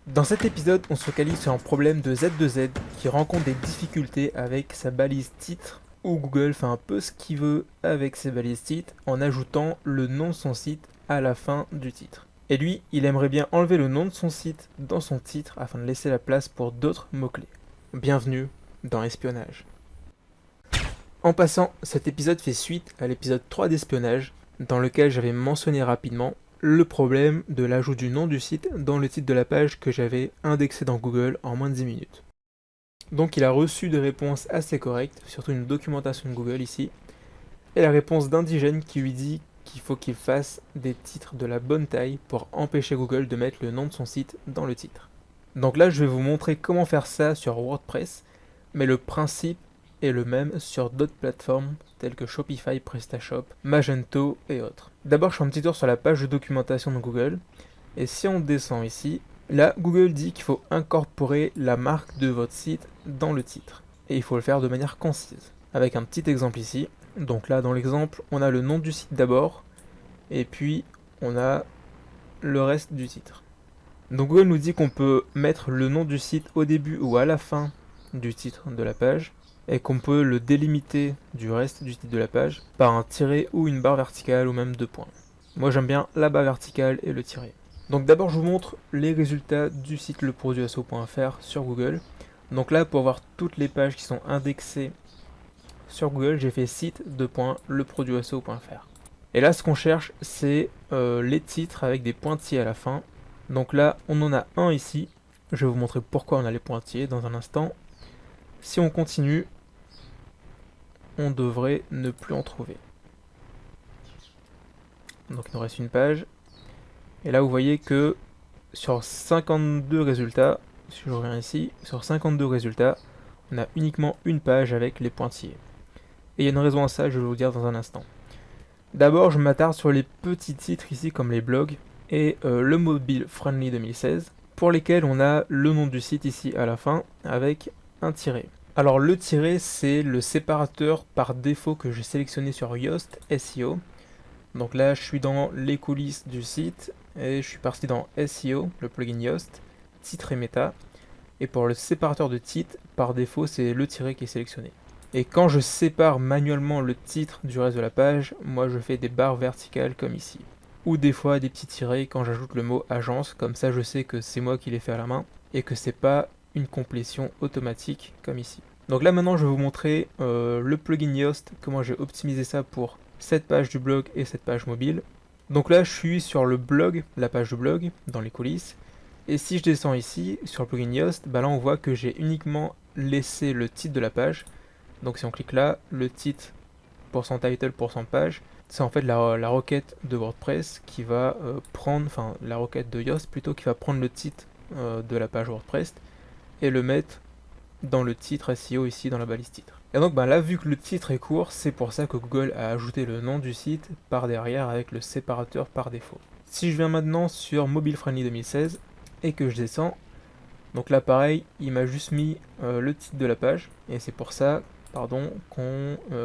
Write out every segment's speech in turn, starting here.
Dans cet épisode, on se focalise sur un problème de Z2Z qui rencontre des difficultés avec sa balise titre, où Google fait un peu ce qu'il veut avec ses balises titres en ajoutant le nom de son site à la fin du titre. Et lui, il aimerait bien enlever le nom de son site dans son titre afin de laisser la place pour d'autres mots-clés. Bienvenue dans Espionnage. En passant, cet épisode fait suite à l'épisode 3 d'Espionnage, dans lequel j'avais mentionné rapidement le problème de l'ajout du nom du site dans le titre de la page que j'avais indexé dans Google en moins de 10 minutes. Donc il a reçu des réponses assez correctes, surtout une documentation de Google ici, et la réponse d'Indigène qui lui dit qu'il faut qu'il fasse des titres de la bonne taille pour empêcher Google de mettre le nom de son site dans le titre. Donc là je vais vous montrer comment faire ça sur WordPress, mais le principe est le même sur d'autres plateformes telles que Shopify, PrestaShop, Magento et autres. D'abord je fais un petit tour sur la page de documentation de Google, et si on descend ici, là Google dit qu'il faut incorporer la marque de votre site dans le titre, et il faut le faire de manière concise. Avec un petit exemple ici, donc là dans l'exemple on a le nom du site d'abord, et puis on a le reste du titre. Donc Google nous dit qu'on peut mettre le nom du site au début ou à la fin du titre de la page, et qu'on peut le délimiter du reste du titre de la page par un tiret ou une barre verticale ou même deux points. Moi j'aime bien la barre verticale et le tiret. Donc d'abord je vous montre les résultats du site leproduasso.fr sur Google. Donc là pour voir toutes les pages qui sont indexées sur Google, j'ai fait site.leproduasso.fr. Et là ce qu'on cherche c'est les titres avec des pointillés à la fin. Donc là on en a un ici, je vais vous montrer pourquoi on a les pointillés dans un instant. Si on continue, on devrait ne plus en trouver. Donc il nous reste une page. Et là vous voyez que sur 52 résultats, si je reviens ici, sur 52 résultats, on a uniquement une page avec les pointillés. Et il y a une raison à ça, je vais vous le dire dans un instant. D'abord je m'attarde sur les petits titres ici comme les blogs et le Mobile Friendly 2016, pour lesquels on a le nom du site ici à la fin avec un tiret. Alors le tiret c'est le séparateur par défaut que j'ai sélectionné sur Yoast SEO. Donc là je suis dans les coulisses du site et je suis parti dans SEO, le plugin Yoast, titre et méta. Et pour le séparateur de titre, par défaut c'est le tiret qui est sélectionné. Et quand je sépare manuellement le titre du reste de la page, moi je fais des barres verticales comme ici. Ou des fois des petits tirets quand j'ajoute le mot agence, comme ça je sais que c'est moi qui l'ai fait à la main et que c'est pas une complétion automatique comme ici. Donc là maintenant je vais vous montrer le plugin Yoast, comment j'ai optimisé ça pour cette page du blog et cette page mobile. Donc là je suis sur le blog, la page du blog, dans les coulisses. Et si je descends ici, sur le plugin Yoast, bah là on voit que j'ai uniquement laissé le titre de la page. Donc si on clique là, le titre pour son title, pour son page, c'est en fait la requête de WordPress qui va prendre, enfin la requête de Yoast plutôt, qui va prendre le titre de la page WordPress et le mettre dans le titre SEO ici dans la balise titre. Et donc là vu que le titre est court, c'est pour ça que Google a ajouté le nom du site par derrière avec le séparateur par défaut. Si je viens maintenant sur Mobile Friendly 2016 et que je descends, donc là pareil, il m'a juste mis le titre de la page et c'est pour ça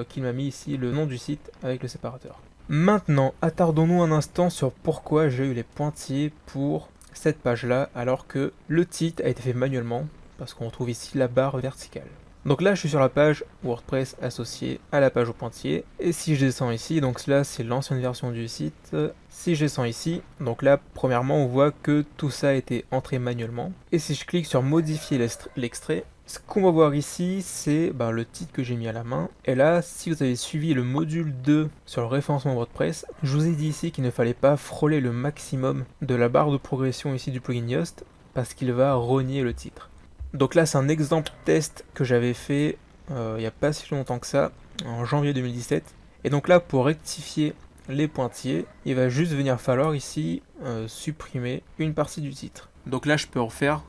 qu'il m'a mis ici le nom du site avec le séparateur. Maintenant, attardons-nous un instant sur pourquoi j'ai eu les pointillés pour cette page là alors que le titre a été fait manuellement, parce qu'on trouve ici la barre verticale. Donc là je suis sur la page WordPress associée à la page au pointillé, et si je descends ici, donc là c'est l'ancienne version du site, si je descends ici, donc là premièrement on voit que tout ça a été entré manuellement, et si je clique sur modifier l'extrait, ce qu'on va voir ici c'est le titre que j'ai mis à la main, et là si vous avez suivi le module 2 sur le référencement WordPress, je vous ai dit ici qu'il ne fallait pas frôler le maximum de la barre de progression ici du plugin Yoast, parce qu'il va renier le titre. Donc là c'est un exemple test que j'avais fait il n'y a pas si longtemps que ça, en janvier 2017. Et donc là pour rectifier les pointillés, il va juste venir falloir ici supprimer une partie du titre. Donc là je peux refaire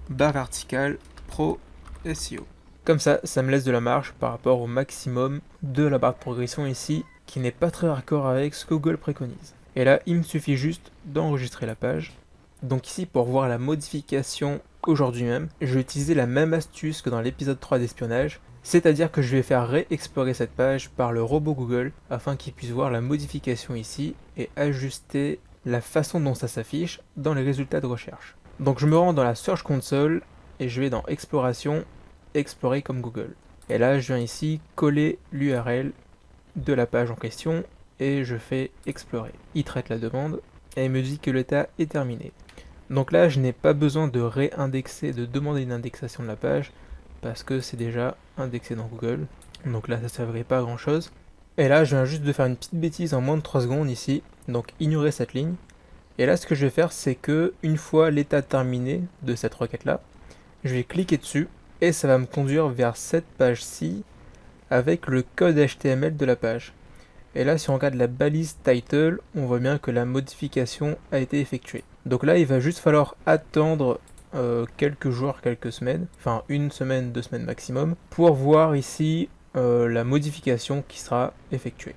barre verticale Pro SEO. Comme ça me laisse de la marge par rapport au maximum de la barre de progression ici, qui n'est pas très raccord avec ce que Google préconise. Et là il me suffit juste d'enregistrer la page. Donc ici pour voir la modification aujourd'hui même, je vais utiliser la même astuce que dans l'épisode 3 d'espionnage, c'est-à-dire que je vais faire réexplorer cette page par le robot Google afin qu'il puisse voir la modification ici et ajuster la façon dont ça s'affiche dans les résultats de recherche. Donc je me rends dans la Search Console et je vais dans Exploration, Explorer comme Google. Et là je viens ici coller l'URL de la page en question et je fais Explorer. Il traite la demande et il me dit que l'état est terminé. Donc là je n'ai pas besoin de réindexer, de demander une indexation de la page parce que c'est déjà indexé dans Google. Donc là ça ne servirait pas à grand chose. Et là je viens juste de faire une petite bêtise en moins de 3 secondes ici, donc ignorez cette ligne. Et là ce que je vais faire c'est que une fois l'état terminé de cette requête là, je vais cliquer dessus et ça va me conduire vers cette page-ci avec le code HTML de la page. Et là si on regarde la balise title, on voit bien que la modification a été effectuée. Donc là il va juste falloir attendre quelques jours, quelques semaines, enfin une semaine, 2 semaines maximum, pour voir ici la modification qui sera effectuée.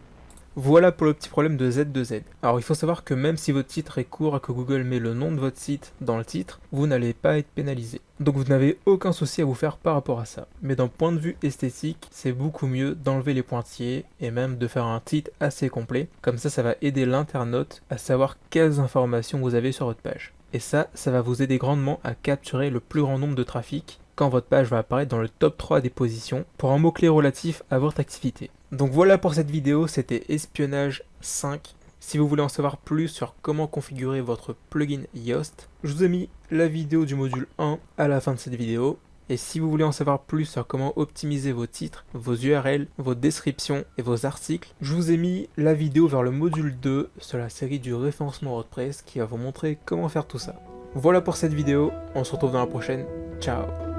Voilà pour le petit problème de Z2Z. Alors il faut savoir que même si votre titre est court et que Google met le nom de votre site dans le titre, vous n'allez pas être pénalisé. Donc vous n'avez aucun souci à vous faire par rapport à ça. Mais d'un point de vue esthétique, c'est beaucoup mieux d'enlever les pointillés et même de faire un titre assez complet. Comme ça va aider l'internaute à savoir quelles informations vous avez sur votre page. Et ça va vous aider grandement à capturer le plus grand nombre de trafic quand votre page va apparaître dans le top 3 des positions pour un mot-clé relatif à votre activité. Donc voilà pour cette vidéo, c'était Espionnage 5. Si vous voulez en savoir plus sur comment configurer votre plugin Yoast, je vous ai mis la vidéo du module 1 à la fin de cette vidéo. Et si vous voulez en savoir plus sur comment optimiser vos titres, vos URL, vos descriptions et vos articles, je vous ai mis la vidéo vers le module 2 sur la série du référencement WordPress qui va vous montrer comment faire tout ça. Voilà pour cette vidéo, on se retrouve dans la prochaine, ciao.